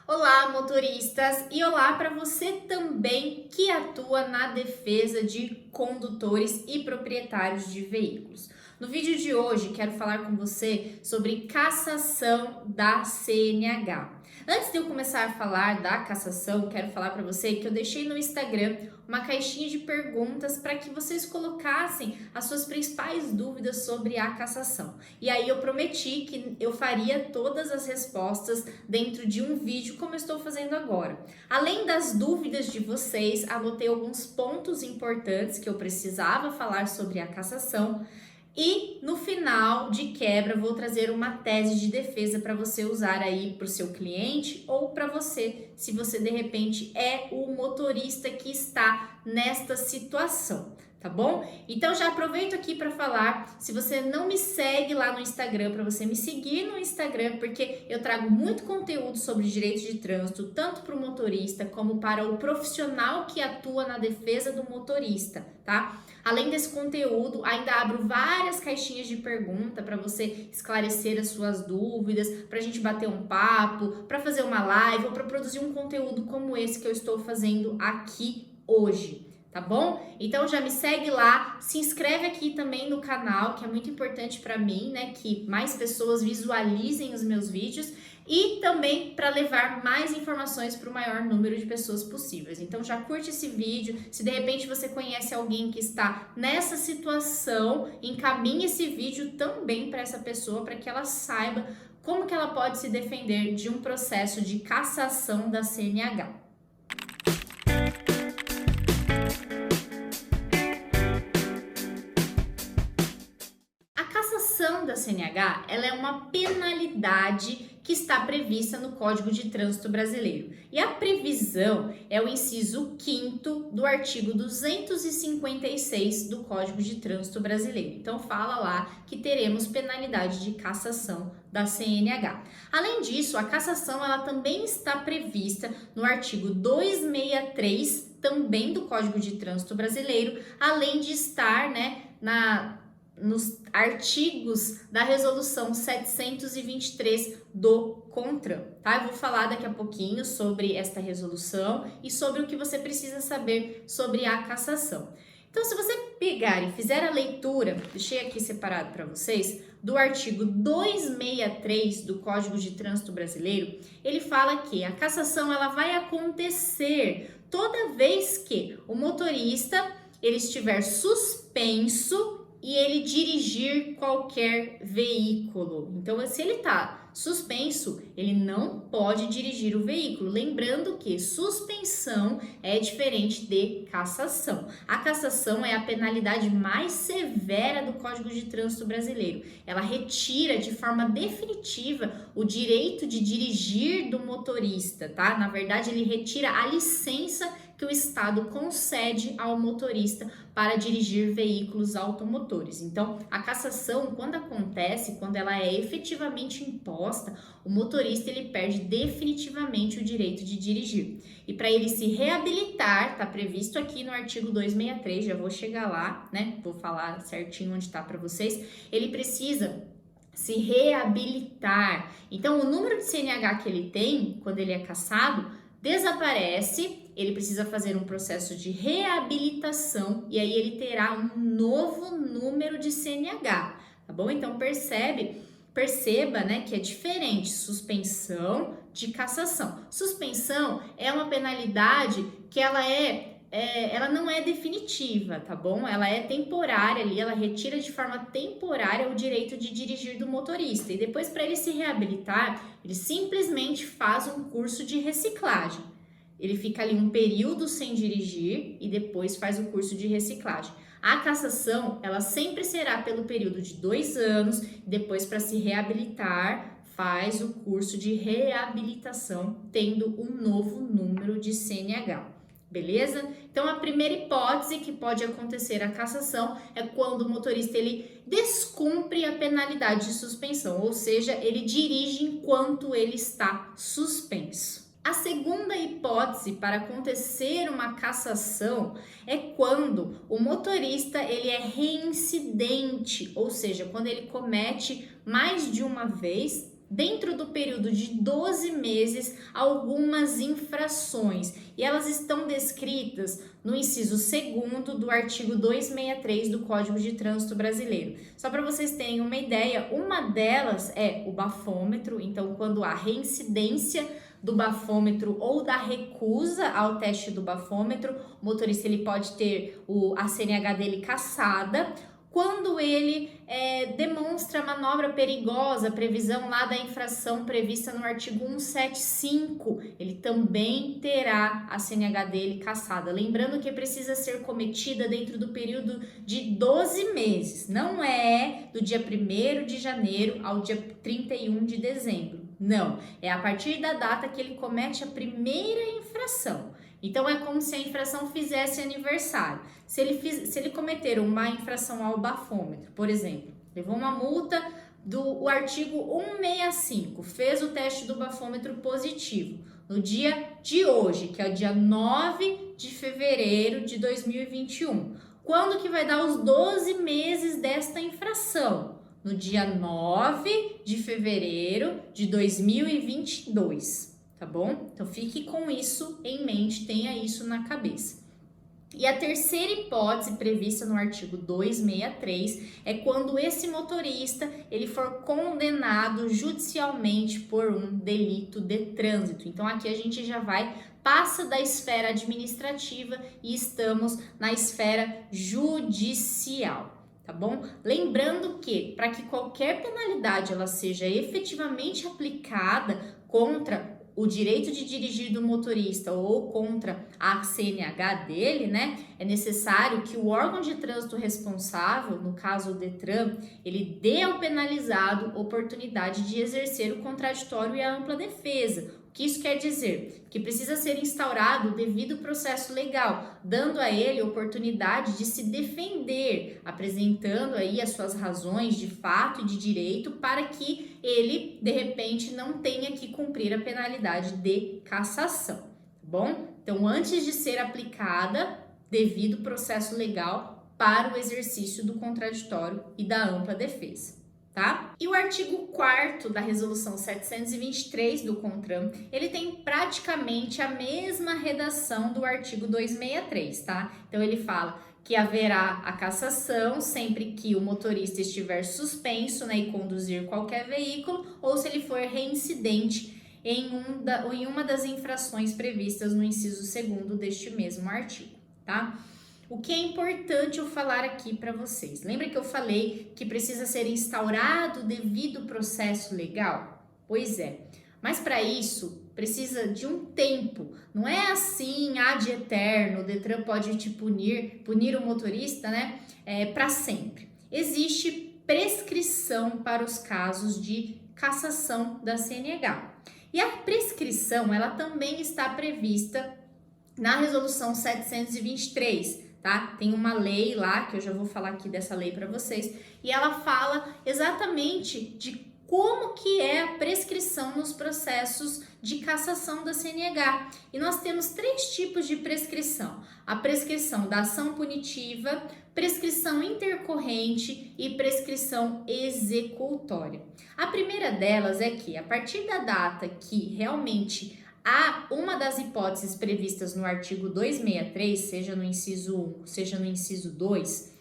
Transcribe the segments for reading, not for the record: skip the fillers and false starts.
Olá, motoristas, e olá para você também que atua na defesa de condutores e proprietários de veículos. No vídeo de hoje, quero falar com você sobre cassação da CNH. Antes de eu começar a falar da cassação, quero falar para você que eu deixei no Instagram uma caixinha de perguntas para que vocês colocassem as suas principais dúvidas sobre a cassação. E aí eu prometi que eu faria todas as respostas dentro de um vídeo, como eu estou fazendo agora. Além das dúvidas de vocês, anotei alguns pontos importantes que eu precisava falar sobre a cassação. E no final de quebra, vou trazer uma tese de defesa para você usar aí para o seu cliente ou para você, se você de repente é o motorista que está nesta situação. Tá bom? Então já aproveito aqui para falar, se você não me segue lá no Instagram, para você me seguir no Instagram, porque eu trago muito conteúdo sobre direitos de trânsito, tanto para o motorista como para o profissional que atua na defesa do motorista, tá? Além desse conteúdo, ainda abro várias caixinhas de pergunta para você esclarecer as suas dúvidas, para a gente bater um papo, para fazer uma live ou para produzir um conteúdo como esse que eu estou fazendo aqui hoje. Tá bom? Então já me segue lá, se inscreve aqui também no canal, que é muito importante para mim, né? Que mais pessoas visualizem os meus vídeos e também para levar mais informações para o maior número de pessoas possíveis. Então já curte esse vídeo, se de repente você conhece alguém que está nessa situação, encaminhe esse vídeo também para essa pessoa, para que ela saiba como que ela pode se defender de um processo de cassação da CNH. A cassação da CNH, ela é uma penalidade que está prevista no Código de Trânsito Brasileiro. E a previsão é o inciso 5º do artigo 256 do Código de Trânsito Brasileiro. Então fala lá que teremos penalidade de cassação da CNH. Além disso, a cassação ela também está prevista no artigo 263 também do Código de Trânsito Brasileiro, além de estar, nos artigos da resolução 723 do CONTRAN, tá? Eu vou falar daqui a pouquinho sobre esta resolução e sobre o que você precisa saber sobre a cassação. Então, se você pegar e fizer a leitura, deixei aqui separado para vocês, do artigo 263 do Código de Trânsito Brasileiro, ele fala que a cassação ela vai acontecer toda vez que o motorista ele estiver suspenso e ele dirigir qualquer veículo. Então, se ele está suspenso, ele não pode dirigir o veículo. Lembrando que suspensão é diferente de cassação. A cassação é a penalidade mais severa do Código de Trânsito Brasileiro. Ela retira de forma definitiva o direito de dirigir do motorista, tá? Na verdade, ele retira a licença que o Estado concede ao motorista para dirigir veículos automotores. Então, a cassação, quando acontece, quando ela é efetivamente imposta, o motorista ele perde definitivamente o direito de dirigir. E para ele se reabilitar, está previsto aqui no artigo 263, já vou chegar lá, né? Vou falar certinho onde está para vocês. Ele precisa se reabilitar. Então, o número de CNH que ele tem, quando ele é cassado, desaparece. Ele precisa fazer um processo de reabilitação e aí ele terá um novo número de CNH, tá bom? Então perceba, né, que é diferente suspensão de cassação. Suspensão é uma penalidade que ela não é definitiva, tá bom? Ela é temporária ali, ela retira de forma temporária o direito de dirigir do motorista e depois para ele se reabilitar, ele simplesmente faz um curso de reciclagem. Ele fica ali um período sem dirigir e depois faz o curso de reciclagem. A cassação, ela sempre será pelo período de 2 anos, depois para se reabilitar, faz o curso de reabilitação, tendo um novo número de CNH. Beleza? Então, a primeira hipótese que pode acontecer a cassação é quando o motorista ele descumpre a penalidade de suspensão, ou seja, ele dirige enquanto ele está suspenso. A segunda hipótese para acontecer uma cassação é quando o motorista ele é reincidente, ou seja, quando ele comete mais de uma vez dentro do período de 12 meses, algumas infrações. E elas estão descritas no inciso 2º do artigo 263 do Código de Trânsito Brasileiro. Só para vocês terem uma ideia, uma delas é o bafômetro. Então, quando há reincidência do bafômetro ou da recusa ao teste do bafômetro, o motorista ele pode ter a CNH dele cassada. Quando ele demonstra manobra perigosa, previsão lá da infração prevista no artigo 175, ele também terá a CNH dele cassada. Lembrando que precisa ser cometida dentro do período de 12 meses, não é do dia 1º de janeiro ao dia 31 de dezembro. Não, é a partir da data que ele comete a primeira infração. Então, é como se a infração fizesse aniversário. Se ele cometer uma infração ao bafômetro, por exemplo, levou uma multa do artigo 165, fez o teste do bafômetro positivo no dia de hoje, que é o dia 9 de fevereiro de 2021. Quando que vai dar os 12 meses desta infração? No dia 9 de fevereiro de 2022. Tá bom? Então fique com isso em mente, tenha isso na cabeça. E a terceira hipótese prevista no artigo 263 é quando esse motorista ele for condenado judicialmente por um delito de trânsito. Então aqui a gente já passa da esfera administrativa e estamos na esfera judicial. Tá bom? Lembrando que para que qualquer penalidade ela seja efetivamente aplicada contra o direito de dirigir do motorista ou contra a CNH dele, né, é necessário que o órgão de trânsito responsável, no caso o Detran, ele dê ao penalizado oportunidade de exercer o contraditório e a ampla defesa. O que isso quer dizer? Que precisa ser instaurado o devido processo legal, dando a ele oportunidade de se defender, apresentando aí as suas razões de fato e de direito para que ele, de repente, não tenha que cumprir a penalidade de cassação, tá bom? Então, antes de ser aplicada, devido processo legal para o exercício do contraditório e da ampla defesa. Tá? E o artigo 4º da resolução 723 do CONTRAN, ele tem praticamente a mesma redação do artigo 263, tá? Então ele fala que haverá a cassação sempre que o motorista estiver suspenso, né, e conduzir qualquer veículo, ou se ele for reincidente em uma das infrações previstas no inciso 2º deste mesmo artigo, tá? O que é importante eu falar aqui para vocês? Lembra que eu falei que precisa ser instaurado o devido processo legal? Pois é, mas para isso precisa de um tempo. Não é assim, ad eterno, o Detran pode te punir o motorista, né, para sempre. Existe prescrição para os casos de cassação da CNH. E a prescrição, ela também está prevista na resolução 723, tá? Tem uma lei lá, que eu já vou falar aqui dessa lei para vocês, e ela fala exatamente de como que é a prescrição nos processos de cassação da CNH. E nós temos 3 tipos de prescrição: a prescrição da ação punitiva, prescrição intercorrente e prescrição executória. A primeira delas é que, a partir da data que realmente há uma das hipóteses previstas no artigo 263, seja no inciso 1, seja no inciso 2,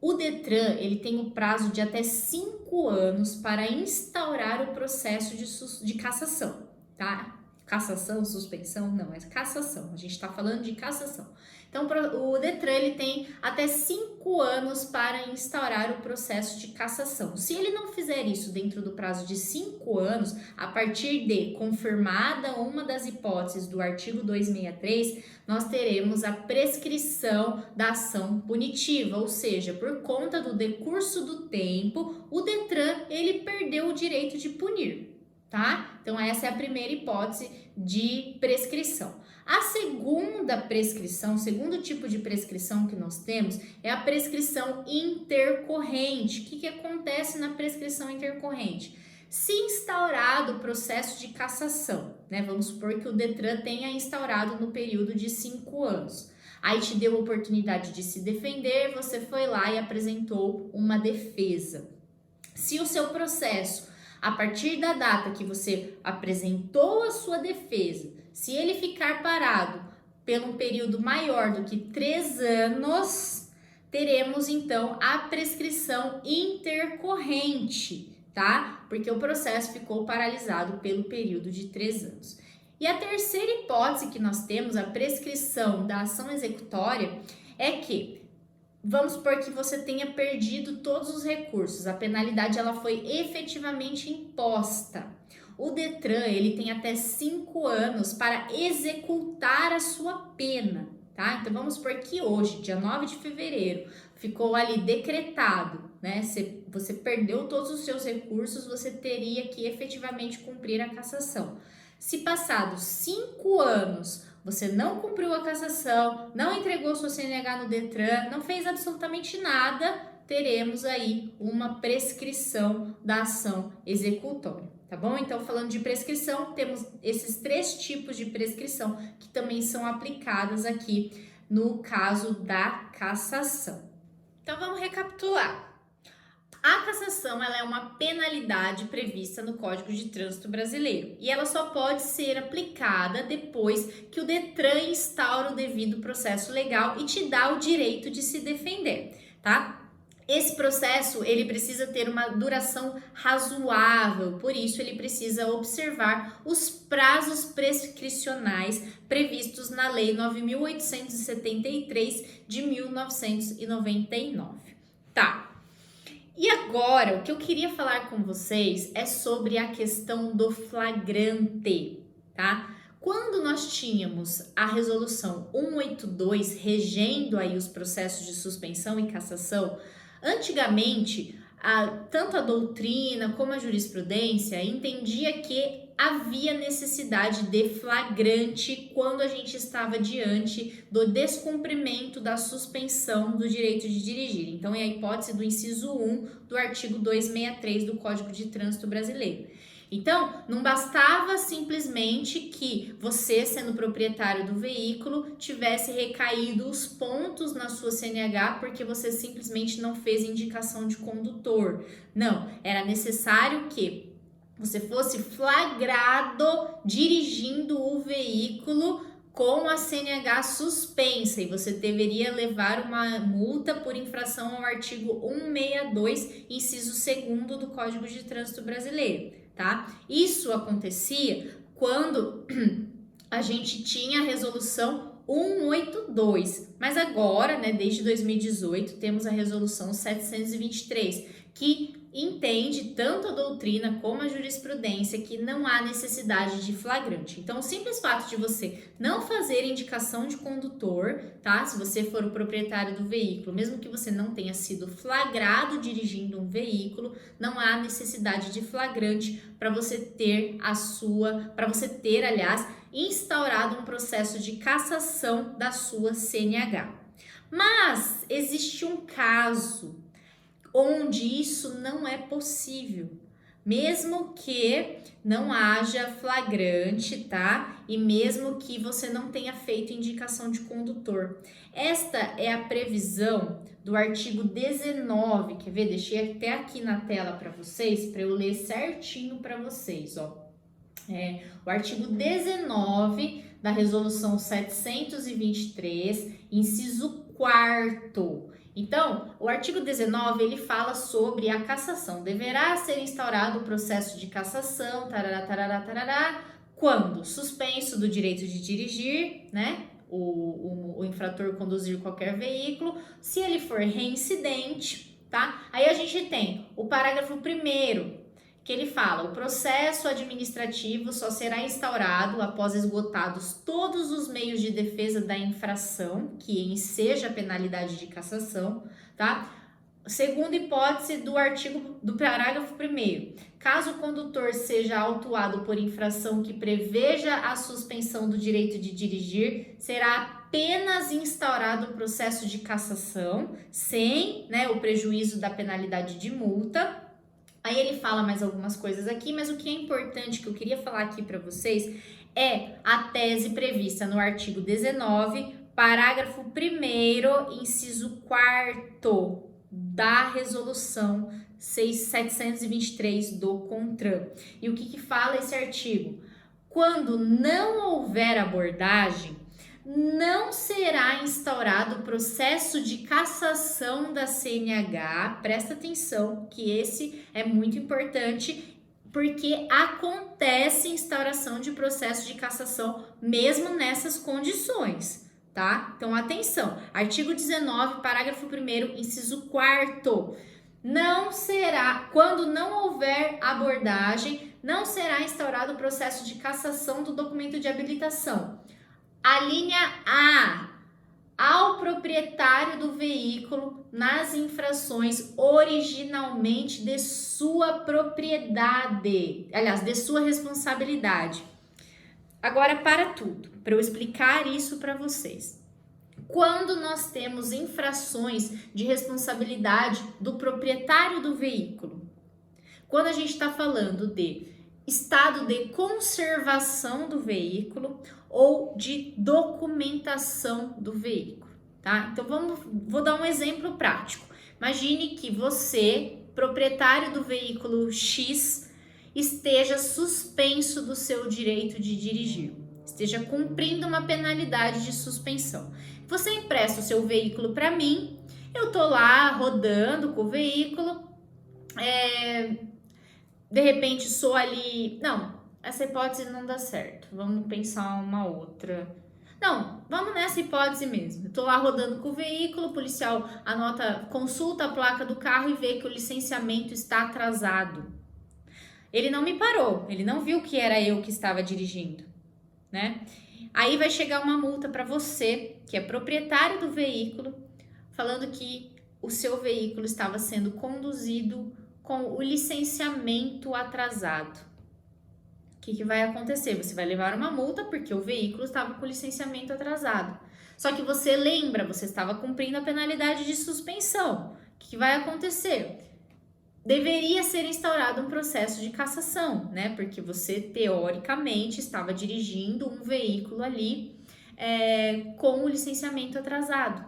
o Detran ele tem o prazo de até 5 anos para instaurar o processo de cassação, tá? Cassação, suspensão, não, é cassação, a gente está falando de cassação. Então, o Detran ele tem até 5 anos para instaurar o processo de cassação. Se ele não fizer isso dentro do prazo de 5 anos, a partir de confirmada uma das hipóteses do artigo 263, nós teremos a prescrição da ação punitiva, ou seja, por conta do decurso do tempo, o Detran ele perdeu o direito de punir. Tá? Então, essa é a primeira hipótese de prescrição. A segunda prescrição, o segundo tipo de prescrição que nós temos é a prescrição intercorrente. O que acontece na prescrição intercorrente? Se instaurado o processo de cassação, né? Vamos supor que o Detran tenha instaurado no período de 5 anos. Aí te deu a oportunidade de se defender, você foi lá e apresentou uma defesa. Se o seu processo A partir da data que você apresentou a sua defesa, se ele ficar parado pelo um período maior do que 3 anos, teremos então a prescrição intercorrente, tá? Porque o processo ficou paralisado pelo período de 3 anos. E a terceira hipótese que nós temos, a prescrição da ação executória, é que, vamos supor que você tenha perdido todos os recursos, a penalidade ela foi efetivamente imposta. O Detran, ele tem até 5 anos para executar a sua pena, tá? Então, vamos supor que hoje, dia 9 de fevereiro, ficou ali decretado, né? Você perdeu todos os seus recursos, você teria que efetivamente cumprir a cassação. Se passados 5 anos você não cumpriu a cassação, não entregou sua CNH no Detran, não fez absolutamente nada, teremos aí uma prescrição da ação executória, tá bom? Então, falando de prescrição, temos esses 3 tipos de prescrição que também são aplicadas aqui no caso da cassação. Então, vamos recapitular. A cassação ela é uma penalidade prevista no Código de Trânsito Brasileiro e ela só pode ser aplicada depois que o Detran instaura o devido processo legal e te dá o direito de se defender, tá? Esse processo ele precisa ter uma duração razoável, por isso ele precisa observar os prazos prescricionais previstos na Lei 9.873 de 1999. Tá. E agora, o que eu queria falar com vocês é sobre a questão do flagrante, tá? Quando nós tínhamos a resolução 182 regendo aí os processos de suspensão e cassação, antigamente, tanto a doutrina como a jurisprudência entendia que havia necessidade de flagrante quando a gente estava diante do descumprimento da suspensão do direito de dirigir. Então, é a hipótese do inciso 1 do artigo 263 do Código de Trânsito Brasileiro. Então, não bastava simplesmente que você, sendo proprietário do veículo, tivesse recaído os pontos na sua CNH porque você simplesmente não fez indicação de condutor. Não, era necessário que você fosse flagrado dirigindo o veículo com a CNH suspensa e você deveria levar uma multa por infração ao artigo 162, inciso 2º do Código de Trânsito Brasileiro, tá? Isso acontecia quando a gente tinha a resolução 182, mas agora, né, desde 2018, temos a resolução 723, que entende tanto a doutrina como a jurisprudência que não há necessidade de flagrante. Então, o simples fato de você não fazer indicação de condutor, tá? Se você for o proprietário do veículo, mesmo que você não tenha sido flagrado dirigindo um veículo, não há necessidade de flagrante para você ter aliás, instaurado um processo de cassação da sua CNH. Mas existe um caso onde isso não é possível, mesmo que não haja flagrante, tá? E mesmo que você não tenha feito indicação de condutor. Esta é a previsão do artigo 19, quer ver? Deixei até aqui na tela para vocês, para eu ler certinho para vocês, ó. O artigo 19 da resolução 723, inciso 4º. Então, o artigo 19, ele fala sobre a cassação. Deverá ser instaurado o processo de cassação, tarará, tarará, tarará, quando suspenso do direito de dirigir, né? O infrator conduzir qualquer veículo, se ele for reincidente, tá? Aí a gente tem o parágrafo 1º, que ele fala: o processo administrativo só será instaurado após esgotados todos os meios de defesa da infração, que enseja a penalidade de cassação, tá? Segunda hipótese do parágrafo 1º, caso o condutor seja autuado por infração que preveja a suspensão do direito de dirigir, será apenas instaurado o processo de cassação, sem, né, o prejuízo da penalidade de multa. Aí ele fala mais algumas coisas aqui, mas o que é importante que eu queria falar aqui para vocês é a tese prevista no artigo 19, parágrafo 1º, inciso 4º da resolução 723 do CONTRAN. E o que fala esse artigo? Quando não houver abordagem, não será instaurado processo de cassação da CNH. Presta atenção que esse é muito importante, porque acontece instauração de processo de cassação mesmo nessas condições, tá? Então, atenção. Artigo 19, parágrafo 1º, inciso 4º. Não será, quando não houver abordagem, não será instaurado o processo de cassação do documento de habilitação. A linha A, ao proprietário do veículo nas infrações originalmente de sua propriedade, aliás, de sua responsabilidade. Agora, para tudo, para eu explicar isso para vocês. Quando nós temos infrações de responsabilidade do proprietário do veículo, quando a gente está falando de estado de conservação do veículo ou de documentação do veículo, tá? Então vou dar um exemplo prático. Imagine que você, proprietário do veículo X, esteja suspenso do seu direito de dirigir, esteja cumprindo uma penalidade de suspensão. Você empresta o seu veículo para mim, eu tô lá rodando com o veículo, de repente sou ali... Não, essa hipótese não dá certo. Vamos pensar uma outra. Não, vamos nessa hipótese mesmo. Eu tô lá rodando com o veículo, o policial consulta a placa do carro e vê que o licenciamento está atrasado. Ele não me parou, ele não viu que era eu que estava dirigindo, né? Aí vai chegar uma multa para você, que é proprietário do veículo, falando que o seu veículo estava sendo conduzido com o licenciamento atrasado. O que vai acontecer? Você vai levar uma multa porque o veículo estava com o licenciamento atrasado. Só que você lembra, você estava cumprindo a penalidade de suspensão. O que vai acontecer? Deveria ser instaurado um processo de cassação, né? Porque você, teoricamente, estava dirigindo um veículo ali com o licenciamento atrasado.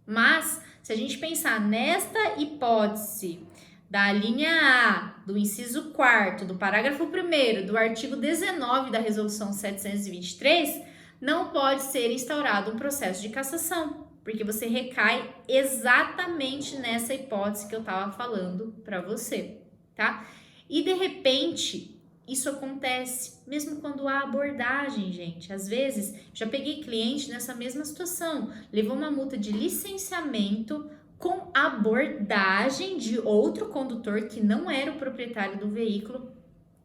Mas, se a gente pensar nesta hipótese da linha A, do inciso 4º, do parágrafo 1º, do artigo 19 da Resolução 723, não pode ser instaurado um processo de cassação, porque você recai exatamente nessa hipótese que eu estava falando para você, tá? E de repente, isso acontece mesmo quando há abordagem, gente. Às vezes, já peguei cliente nessa mesma situação, levou uma multa de licenciamento com abordagem de outro condutor que não era o proprietário do veículo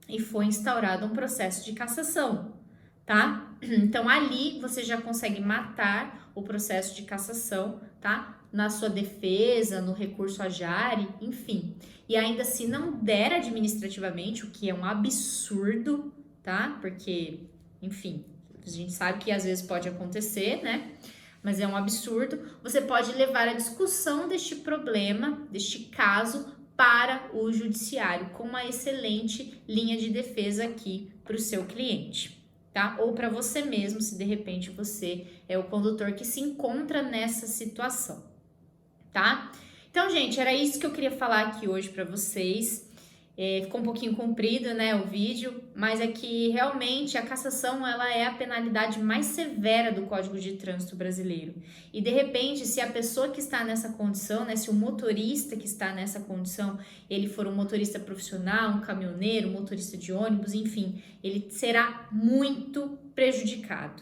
e foi instaurado um processo de cassação, tá? Então, ali você já consegue matar o processo de cassação, tá? Na sua defesa, no recurso à jare, enfim. E ainda se não der administrativamente, o que é um absurdo, tá? Porque, enfim, a gente sabe que às vezes pode acontecer, né? Mas é um absurdo. Você pode levar a discussão deste problema, deste caso, para o judiciário, com uma excelente linha de defesa aqui para o seu cliente, tá? Ou para você mesmo, se de repente você é o condutor que se encontra nessa situação, tá? Então, gente, era isso que eu queria falar aqui hoje para vocês. Ficou um pouquinho comprido, né, o vídeo, mas é que realmente a cassação ela é a penalidade mais severa do Código de Trânsito brasileiro. E de repente, se a pessoa que está nessa condição, né, se o motorista que está nessa condição, ele for um motorista profissional, um caminhoneiro, um motorista de ônibus, enfim, ele será muito prejudicado.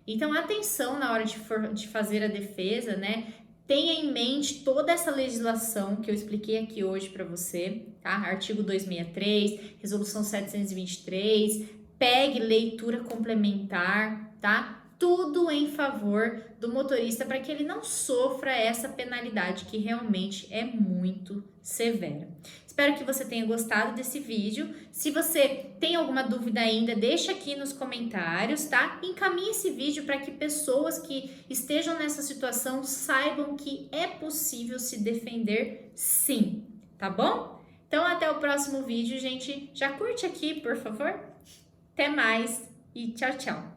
Então, atenção na hora de fazer a defesa, né? Tenha em mente toda essa legislação que eu expliquei aqui hoje para você, tá? Artigo 263, Resolução 723, pegue leitura complementar, tá? Tudo em favor do motorista para que ele não sofra essa penalidade que realmente é muito severa. Espero que você tenha gostado desse vídeo. Se você tem alguma dúvida ainda, deixa aqui nos comentários, tá? Encaminhe esse vídeo para que pessoas que estejam nessa situação saibam que é possível se defender sim, tá bom? Então até o próximo vídeo, gente. Já curte aqui, por favor? Até mais e tchau, tchau!